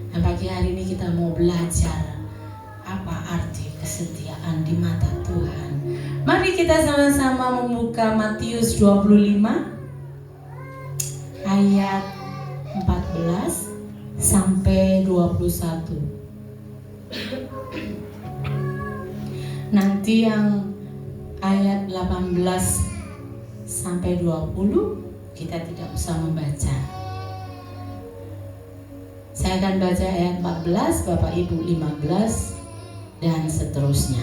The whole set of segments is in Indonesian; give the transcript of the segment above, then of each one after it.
Nah, pagi hari ini kita mau belajar apa arti kesetiaan di mata Tuhan. Mari kita sama-sama membuka Matius 25 ayat 14 sampai 21. Nanti yang ayat 18 sampai 20 kita tidak usah membaca. Saya akan baca ayat 14, Bapak Ibu 15 dan seterusnya.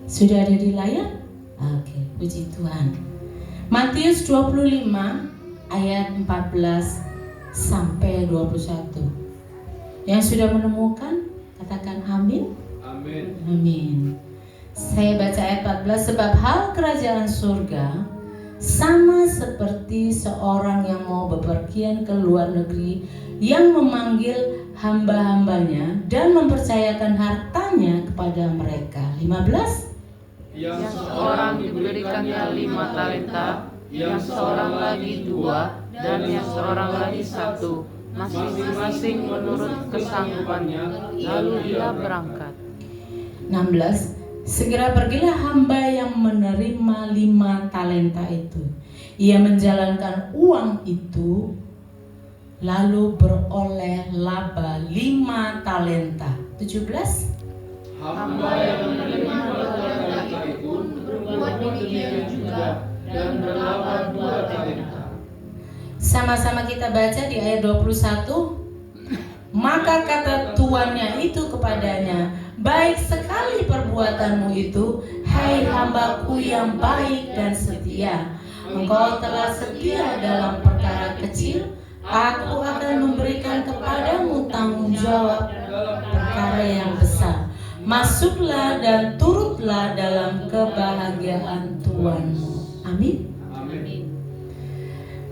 Sudah ada di layar? Oke, puji Tuhan. Matius 25 ayat 14 sampai 21. Yang sudah menemukan, katakan amin. Amin. Amin. Saya baca ayat 14. Sebab hal kerajaan surga sama seperti seorang yang mau bepergian ke luar negeri, yang memanggil hamba-hambanya dan mempercayakan hartanya kepada mereka. 15. Yang seorang diberikannya 5 talenta, yang seorang lagi 2, dan yang seorang lagi 1, masing-masing menurut kesanggupannya, lalu ia berangkat. 16. Segera pergilah hamba yang menerima 5 talenta itu. Ia menjalankan uang itu, lalu beroleh laba 5 talenta. 17. Hamba yang menerima 2 talenta itu berbuat demikian juga, dan berlaba 2 talenta. Sama-sama kita baca di ayat 21. Maka kata tuannya itu kepadanya, baik sekali perbuatanmu itu, hai hambaku yang baik dan setia. Engkau telah setia dalam perkara kecil, aku akan memberikan kepadamu tanggung jawab perkara yang besar. Masuklah dan turutlah dalam kebahagiaan Tuhanmu. Amin. Amin.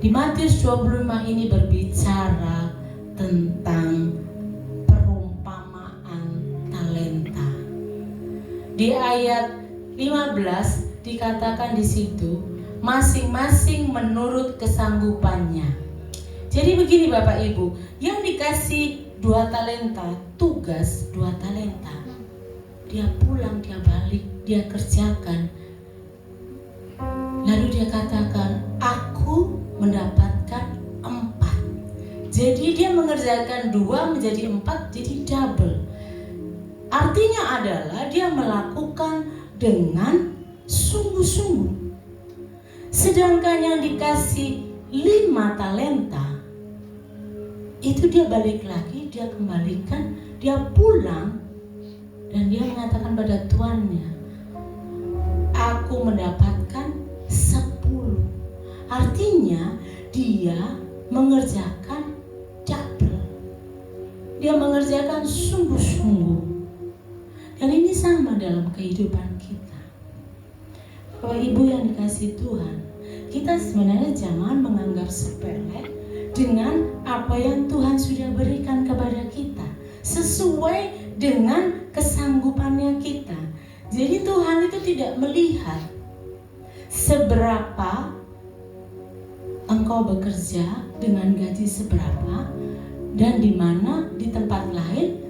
Di Matius 25 ini berbicara tentang perumpamaan talenta. Di ayat 15 dikatakan di situ, masing-masing menurut kesanggupannya. Jadi begini Bapak Ibu, yang dikasih 2 talenta, tugas 2 talenta. Dia pulang, dia balik, dia kerjakan. Lalu dia katakan, aku mendapatkan 4. Jadi dia mengerjakan 2 menjadi 4, jadi double. Artinya adalah dia melakukan dengan sungguh-sungguh. Sedangkan yang dikasih 5 talenta, itu dia balik lagi, dia kembalikan, dia pulang, dan dia mengatakan pada tuannya, aku mendapatkan 10. Artinya dia mengerjakan double. Dia mengerjakan sungguh-sungguh. Dan ini sama dalam kehidupan kita. Bapak Ibu yang dikasih Tuhan, kita sebenarnya jangan menganggap sepele dengan apa yang Tuhan sudah berikan kepada kita, sesuai dengan kesanggupannya kita. Jadi Tuhan itu tidak melihat seberapa engkau bekerja dengan gaji seberapa, dan di mana di tempat lain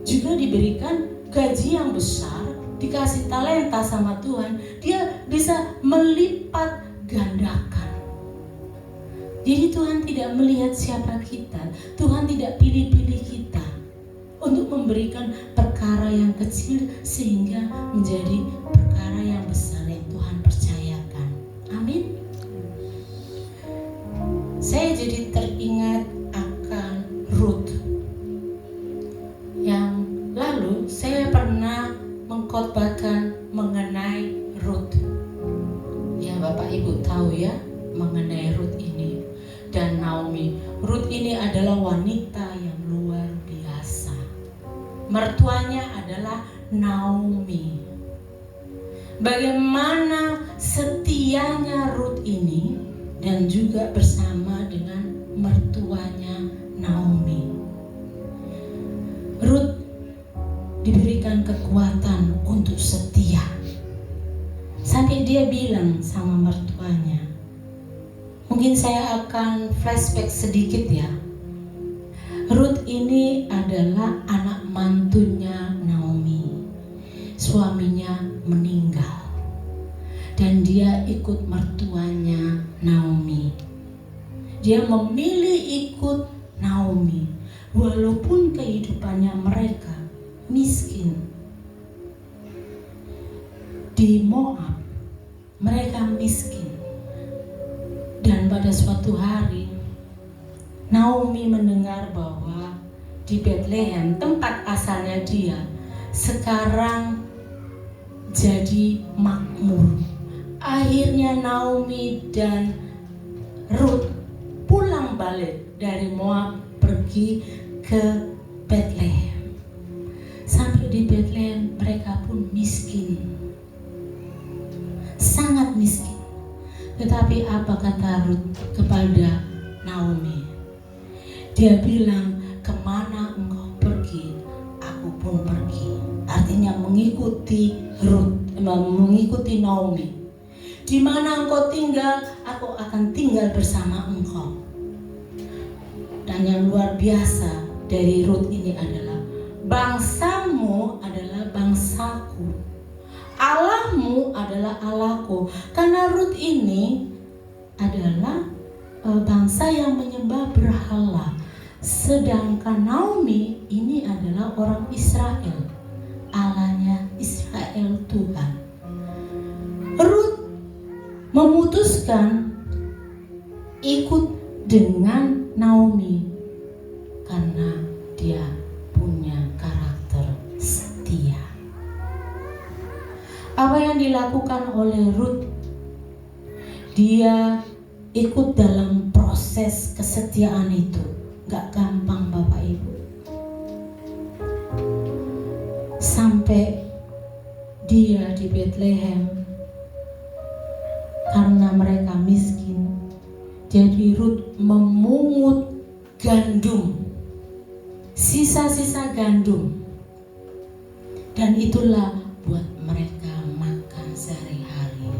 juga diberikan gaji yang besar, dikasih talenta sama Tuhan, dia bisa melipat gandakan. Jadi Tuhan tidak melihat siapa kita, Tuhan tidak pilih-pilih kita untuk memberikan perkara yang kecil sehingga menjadi perkara yang besar yang Tuhan percayakan. Amin. Saya jadi teringat akan Ruth. Yang lalu saya pernah mengkhotbahkan mengenai Ruth. Ya Bapak Ibu tahu ya mengenai Ruth ini dan Naomi. Ruth ini adalah wanita yang luar biasa. Mertuanya adalah Naomi. Bagaimana setianya Ruth ini dan juga bersama dengan mertuanya Naomi. Ruth diberikan kekuatan untuk setia. Sampai dia bilang sama mertuanya, mungkin saya akan flashback sedikit ya. Ruth ini adalah anak mantunya Naomi. Suaminya meninggal dan dia ikut mertuanya Naomi. Dia memilih ikut Naomi walaupun kehidupannya mereka miskin. Di Moab mereka miskin. Dan pada suatu hari Naomi mendengar bahwa di Bethlehem, tempat asalnya dia, sekarang jadi makmur. Akhirnya Naomi dan Ruth pulang balik dari Moab pergi ke Bethlehem. Sampai di Bethlehem mereka pun miskin, sangat miskin. Tetapi apa kata Ruth kepada Naomi? Dia bilang, kemana engkau pergi, aku pun pergi. Artinya mengikuti Ruth, mengikuti Naomi. Di mana engkau tinggal, aku akan tinggal bersama engkau. Dan yang luar biasa dari Ruth ini adalah, bangsamu adalah bangsaku, Allahmu adalah Allahku. Karena Ruth ini adalah bangsa yang menyembah berhala. Sedangkan Naomi ini adalah orang Israel. Allahnya Israel Tuhan. Ruth memutuskan ikut dengan Naomi karena dia punya karakter setia. Apa yang dilakukan oleh Ruth? Dia ikut dalam proses kesetiaan itu. Gak gampang Bapak Ibu. Sampai dia di Bethlehem, karena mereka miskin, jadi Ruth memungut gandum, sisa-sisa gandum, dan itulah buat mereka makan sehari-hari.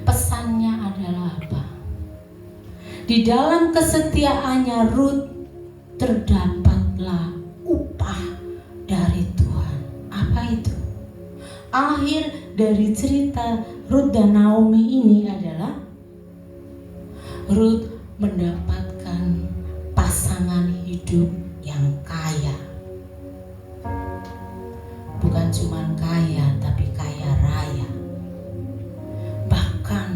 Pesannya adalah apa? Di dalam kesetiaannya Ruth terdapatlah upah dari Tuhan. Apa itu? Akhir dari cerita Ruth dan Naomi ini adalah Ruth mendapatkan pasangan hidup yang kaya. Bukan cuma kaya, tapi kaya raya. Bahkan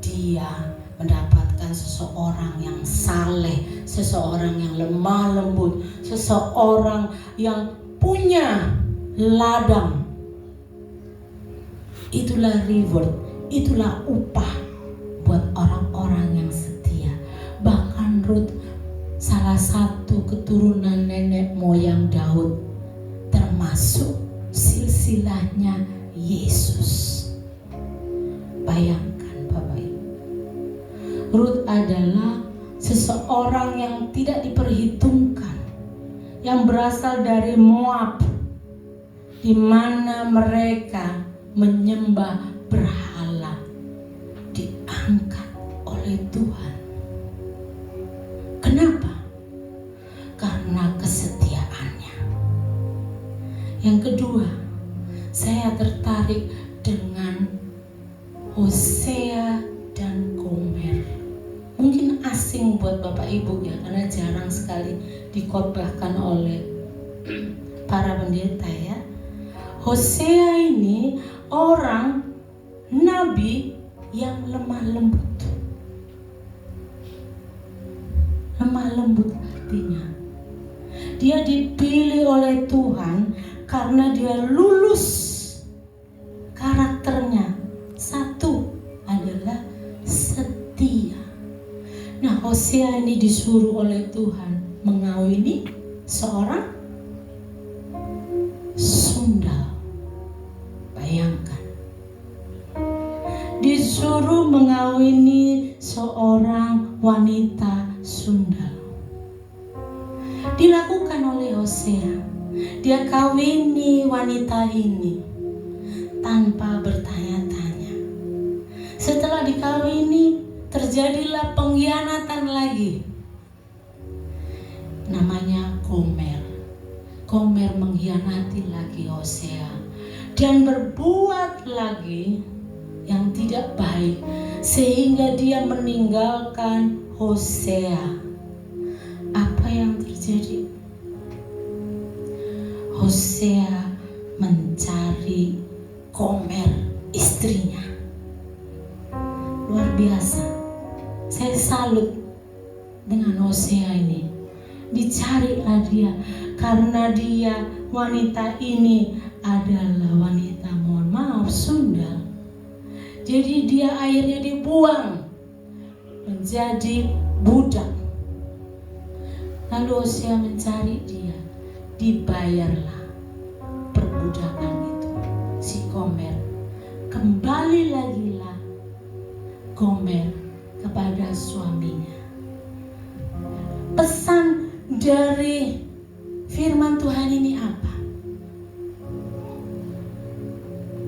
dia mendapatkan seseorang yang saleh, seseorang yang lemah lembut, seseorang yang punya ladang. Itulah reward, itulah upah buat orang-orang yang setia. Bahkan Ruth salah satu keturunan nenek moyang Daud, termasuk silsilahnya Yesus. Bayangkan Bapak Ibu, Ruth adalah seseorang yang tidak diperhitungkan, yang berasal dari Moab, di mana mereka menyembah berhala, diangkat oleh Tuhan. Kenapa? Karena kesetiaannya. Yang kedua, saya tertarik dengan Hosea dan Gomer. Mungkin asing buat Bapak Ibu ya, karena jarang sekali dikhotbahkan oleh para pendeta ya. Hosea ini orang nabi yang lemah lembut. Lemah lembut artinya dia dipilih oleh Tuhan karena dia lulus karakternya. Satu adalah setia. Nah, Hosea ini disuruh oleh Tuhan mengawini seorang sundal. Bayangkan, disuruh mengawini seorang wanita sundal. Dilakukan oleh Hosea. Dia kawini wanita ini tanpa bertanya-tanya. Setelah dikawini, terjadilah pengkhianatan lagi. namanya Gomer. Gomer mengkhianati lagi Hosea dan berbuat lagi yang tidak baik sehingga dia meninggalkan Hosea. Apa yang terjadi? Hosea mencari Gomer, istrinya. Luar biasa. Saya salut dengan Hosea ini. Dicarilah dia karena dia, wanita ini adalah wanita, mohon maaf, sundal. Jadi dia akhirnya dibuang menjadi budak. Lalu Hosea mencari dia, dibayarlah perbudakan itu. Si Gomer, kembali lagi lah Gomer kepada suaminya. Pesan dari firman Tuhan ini apa?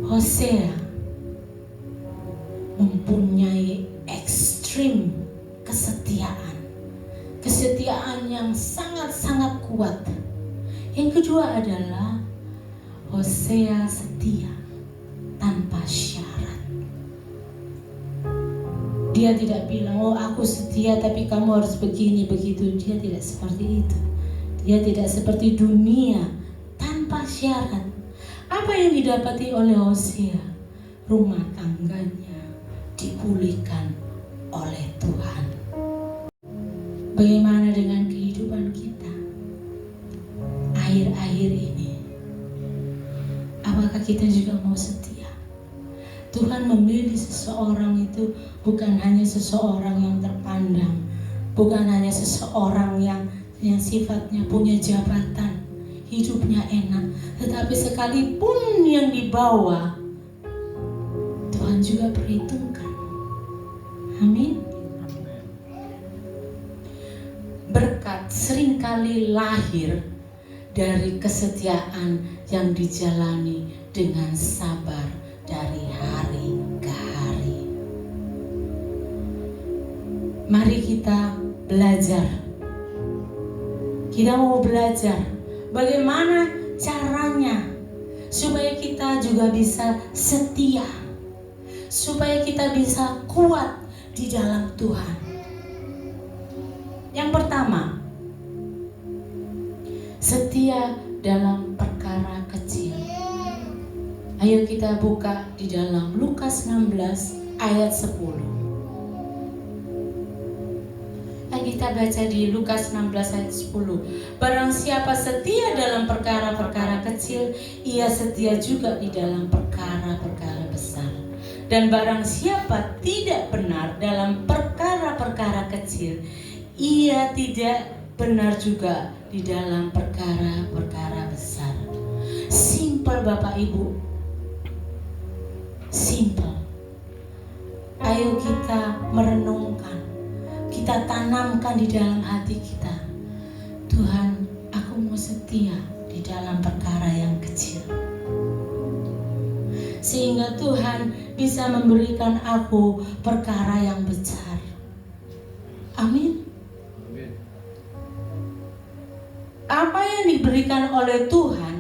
Hosea mempunyai ekstrim kesetiaan yang sangat-sangat kuat. Yang kedua adalah Hosea setia tanpa syarat. Dia tidak bilang, oh aku setia tapi kamu harus begini begitu. Dia tidak seperti itu. Dia tidak seperti dunia tanpa syarat. Apa yang didapati oleh Hosea? Rumah tangganya dipulihkan oleh Tuhan. Bagaimana dengan kehidupan kita akhir-akhir ini? Apakah kita juga mau setia? Tuhan memilih seseorang itu bukan hanya seseorang yang terpandang, bukan hanya seseorang yang sifatnya punya jabatan, hidupnya enak, tetapi sekalipun yang dibawa Tuhan juga perhitungkan. Amin. Berkat seringkali lahir dari kesetiaan yang dijalani dengan sabar dari hari ke hari. Mari kita belajar. Kita mau belajar bagaimana caranya supaya kita juga bisa setia, supaya kita bisa kuat di dalam Tuhan. Yang pertama, setia dalam perkara kecil. Ayo kita buka di dalam Lukas 16 ayat 10. Kita baca di Lukas 16 ayat 10. Barang siapa setia dalam perkara-perkara kecil, ia setia juga di dalam perkara-perkara besar. Dan barang siapa tidak benar dalam perkara-perkara kecil, ia tidak benar juga di dalam perkara-perkara besar. Simple Bapak Ibu. Simple. Ayo kita merenungkan, kita tanamkan di dalam hati kita. Tuhan, aku mau setia di dalam perkara yang kecil, sehingga Tuhan bisa memberikan aku perkara yang besar. Amin. Apa yang diberikan oleh Tuhan,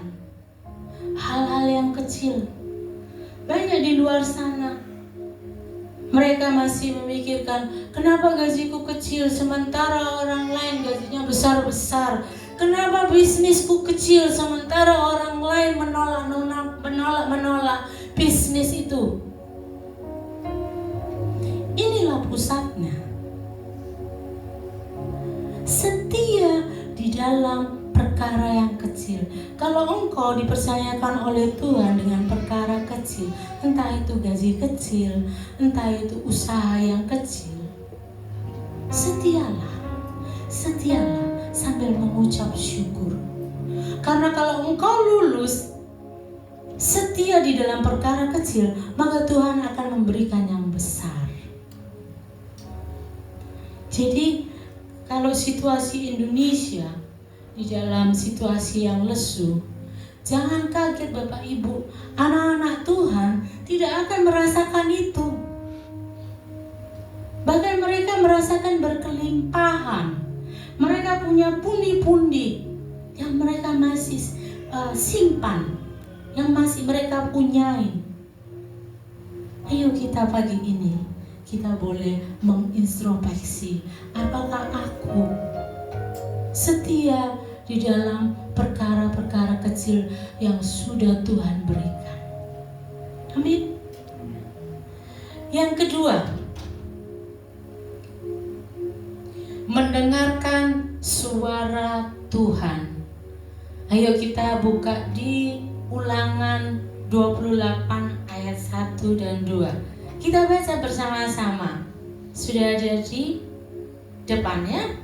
hal-hal yang kecil. Banyak di luar sana, mereka masih memikirkan, kenapa gajiku kecil sementara orang lain gajinya besar-besar? Kenapa bisnisku kecil sementara orang lain menolak bisnis itu? Inilah pusatnya. Setia di dalam perkara yang kecil. Kalau engkau dipercayakan oleh Tuhan dengan perkara kecil, entah itu gaji kecil, entah itu usaha yang kecil, setialah sambil mengucap syukur. Karena kalau engkau lulus setia di dalam perkara kecil, maka Tuhan akan memberikan yang besar. Jadi kalau situasi Indonesia di dalam situasi yang lesu, jangan kaget Bapak Ibu, anak-anak Tuhan tidak akan merasakan itu. Bahkan mereka merasakan berkelimpahan. Mereka punya pundi-pundi yang mereka masih simpan, yang masih mereka punyai. Ayo kita pagi ini, kita boleh mengintrospeksi, apakah aku setia di dalam perkara-perkara kecil yang sudah Tuhan berikan. Amin. Yang kedua, mendengarkan suara Tuhan. Ayo kita buka di Ulangan 28 ayat 1 dan 2. Kita baca bersama-sama. Sudah ada di depannya?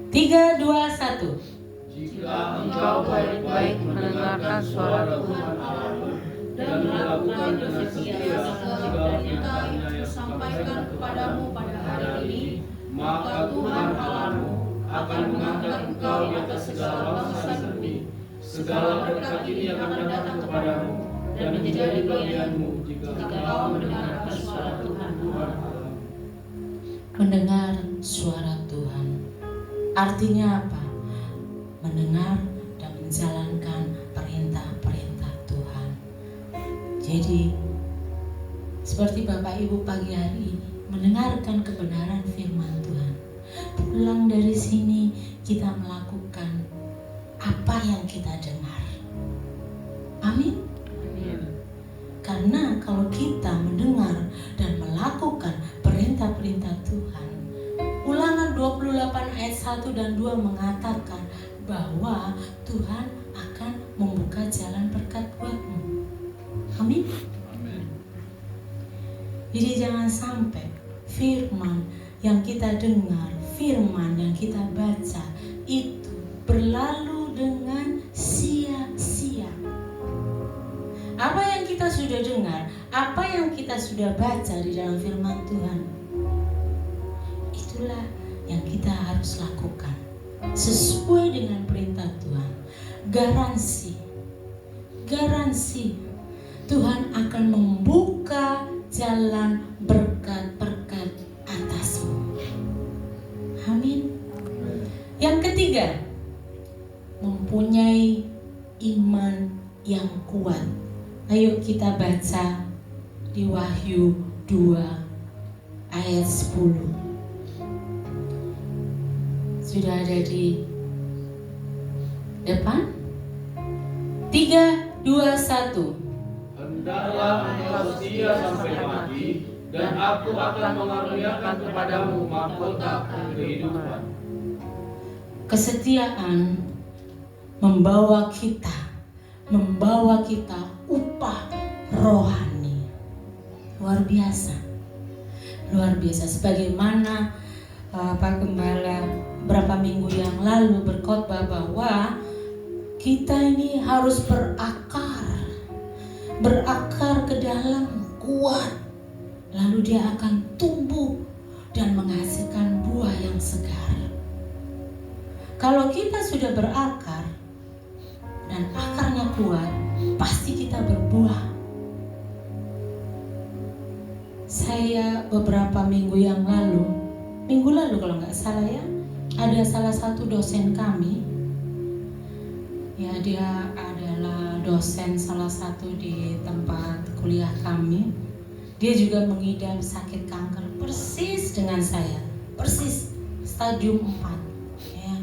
3, 2, 1. Jika engkau baik-baik mendengarkan suara Tuhan Allahmu dan melakukan dengan setia segala perintah yang kusampaikan kepadamu pada hari ini, maka Tuhan Allahmu akan mengangkat engkau di atas segala bangsa di bumi. Segala berkat ini akan datang kepadamu dan menjadi bagianmu jika engkau mendengarkan suara Tuhan Allahmu. Mendengar suara Tuhan artinya apa? Mendengar dan menjalankan perintah-perintah Tuhan. Jadi seperti Bapak Ibu pagi hari ini mendengarkan kebenaran firman Tuhan. Pulang dari sini kita melakukan apa yang kita dengar. Amin. Karena kalau kita mendengar dan melakukan perintah-perintah Tuhan, Ulangan 28 ayat 1 dan 2 mengatakan bahwa Tuhan akan membuka jalan berkat buatmu. Amin. Jadi jangan sampai firman yang kita dengar, firman yang kita baca itu berlalu dengan sia-sia. Apa yang kita sudah dengar, apa yang kita sudah baca di dalam firman Tuhan, itulah yang kita harus lakukan sesuai dengan perintah Tuhan. Garansi Tuhan akan membuka jalan berkat-berkat atasmu. Amin. Yang ketiga, mempunyai iman yang kuat. Ayo kita baca di Wahyu 2 ayat 10. Sudah ada di depan? 3, 2, 1. Hendaklah engkau setia sampai mati, dan aku akan mengaruniakan kepadamu mahkota kehidupan. Kesetiaan membawa kita upah rohani. Luar biasa. Sebagaimana Pak Gembala berapa minggu yang lalu berkhotbah bahwa kita ini harus berakar ke dalam, kuat, lalu dia akan tumbuh dan menghasilkan buah yang segar. Kalau kita sudah berakar dan akarnya kuat, pasti kita berbuah. Saya beberapa minggu lalu kalau nggak salah ya, ada salah satu dosen kami, ya dia adalah dosen salah satu di tempat kuliah kami. Dia juga mengidap sakit kanker persis dengan saya, persis stadium 4 ya.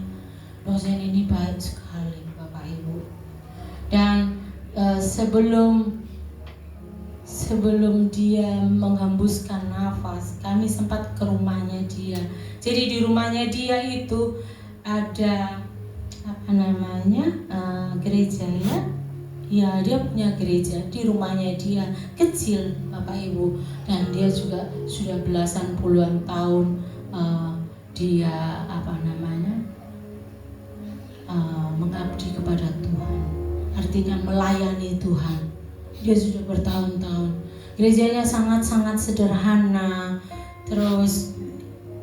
Dosen ini baik sekali Bapak Ibu. Dan sebelum dia menghembuskan nafas, kami sempat ke rumahnya dia. Jadi di rumahnya dia itu ada gereja ya. Ya, dia punya gereja di rumahnya dia, kecil Bapak Ibu. Dan dia juga sudah belasan puluhan tahun dia mengabdi kepada Tuhan. Artinya melayani Tuhan. Dia sudah bertahun-tahun. Gerejanya sangat-sangat sederhana. Terus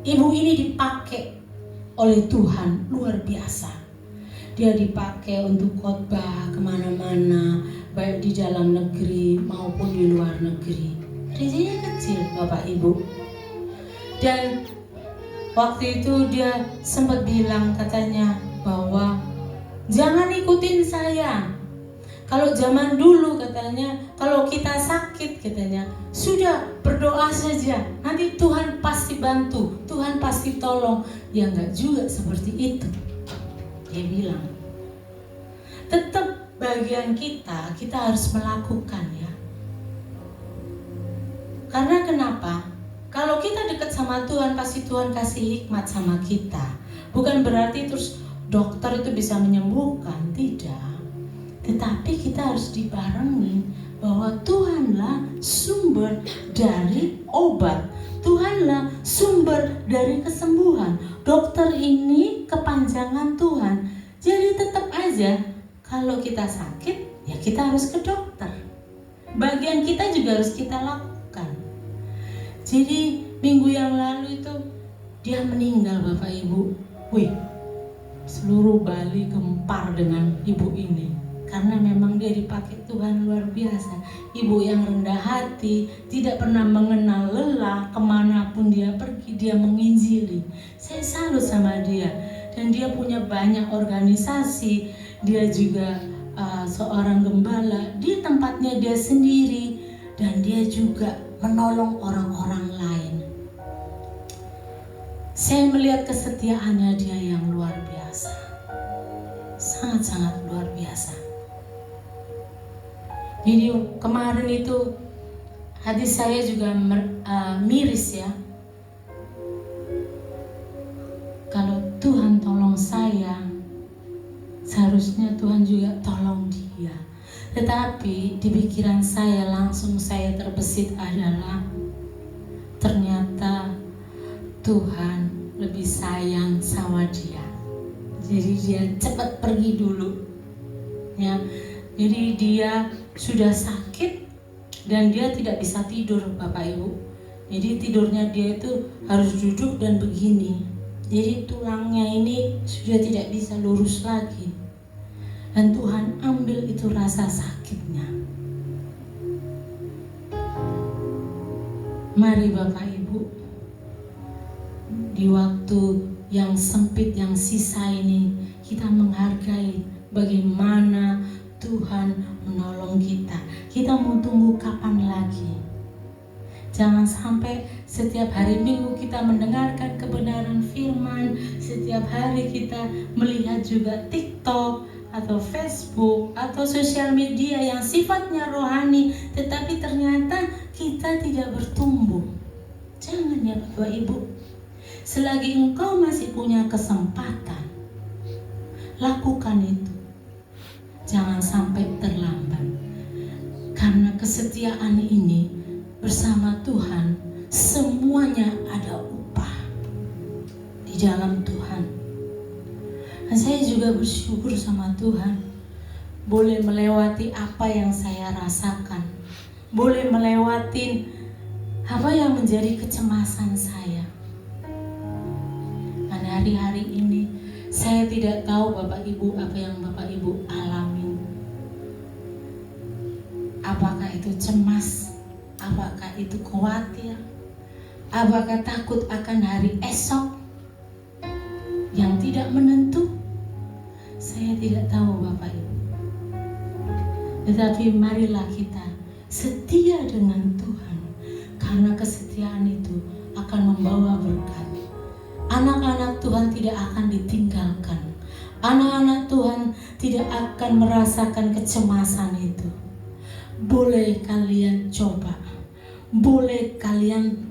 ibu ini dipakai oleh Tuhan luar biasa. Dia dipakai untuk khotbah kemana-mana, baik di dalam negeri maupun di luar negeri. Gerejanya kecil Bapak Ibu. Dan waktu itu dia sempat bilang katanya bahwa jangan ikutin saya. Kalau zaman dulu katanya, kalau kita sakit katanya, sudah berdoa saja, nanti Tuhan pasti bantu, Tuhan pasti tolong. Ya enggak juga seperti itu. Dia bilang, tetap bagian kita harus melakukan ya. Karena kenapa? Kalau kita dekat sama Tuhan, pasti Tuhan kasih hikmat sama kita. Bukan berarti terus dokter itu bisa menyembuhkan, tidak. Tetapi kita harus dibarengi bahwa Tuhanlah sumber dari obat. Tuhanlah sumber dari kesembuhan. Dokter ini kepanjangan Tuhan. Jadi tetap aja kalau kita sakit, ya kita harus ke dokter. Bagian kita juga harus kita lakukan. Jadi minggu yang lalu itu dia meninggal Bapak Ibu. Wih, seluruh Bali gempar dengan ibu ini. Karena memang dia dipakai Tuhan luar biasa. Ibu yang rendah hati, tidak pernah mengenal lelah, kemanapun dia pergi dia menginjili. Saya salut sama dia. Dan dia punya banyak organisasi. Dia juga seorang gembala di tempatnya dia sendiri. Dan dia juga menolong orang-orang lain. Saya melihat kesetiaannya dia yang luar biasa. Sangat-sangat luar biasa. Jadi kemarin itu hati saya juga miris ya. Kalau Tuhan tolong saya, seharusnya Tuhan juga tolong dia. Tetapi di pikiran saya langsung saya terbesit adalah ternyata Tuhan lebih sayang sama dia. Jadi dia cepat pergi dulu. Ya. Jadi dia sudah sakit dan dia tidak bisa tidur Bapak Ibu. Jadi tidurnya dia itu harus duduk dan begini. Jadi tulangnya ini sudah tidak bisa lurus lagi. Dan Tuhan ambil itu rasa sakitnya. Mari Bapak Ibu, di waktu yang sempit yang sisa ini kita menghargai bagaimana Tuhan menolong kita. Kita mau tunggu kapan lagi? Jangan sampai setiap hari Minggu kita mendengarkan kebenaran firman, setiap hari kita melihat juga TikTok atau Facebook atau sosial media yang sifatnya rohani, tetapi ternyata kita tidak bertumbuh. Jangan ya Bapak Ibu. Selagi engkau masih punya kesempatan, lakukan itu. Jangan sampai terlambat. Karena kesetiaan ini bersama Tuhan, semuanya ada upah di dalam Tuhan. Dan saya juga bersyukur sama Tuhan, boleh melewati apa yang saya rasakan, boleh melewati apa yang menjadi kecemasan saya. Dan hari-hari ini saya tidak tahu Bapak Ibu apa yang Bapak Ibu alami. Apakah itu cemas? Apakah itu khawatir? Apakah takut akan hari esok yang tidak menentu? Saya tidak tahu Bapak Ibu. Tetapi marilah kita setia dengan Tuhan. Karena kesetiaan itu akan membawa berkat. Anak-anak Tuhan tidak akan ditinggalkan. Anak-anak Tuhan tidak akan merasakan kecemasan itu. Boleh kalian coba, boleh kalian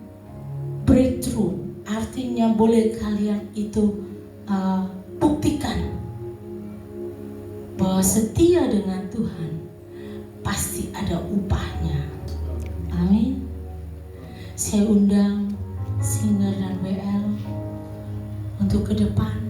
breakthrough, artinya boleh kalian itu buktikan bahwa setia dengan Tuhan pasti ada upahnya. Amin. Saya undang Singer dan WL untuk ke depan.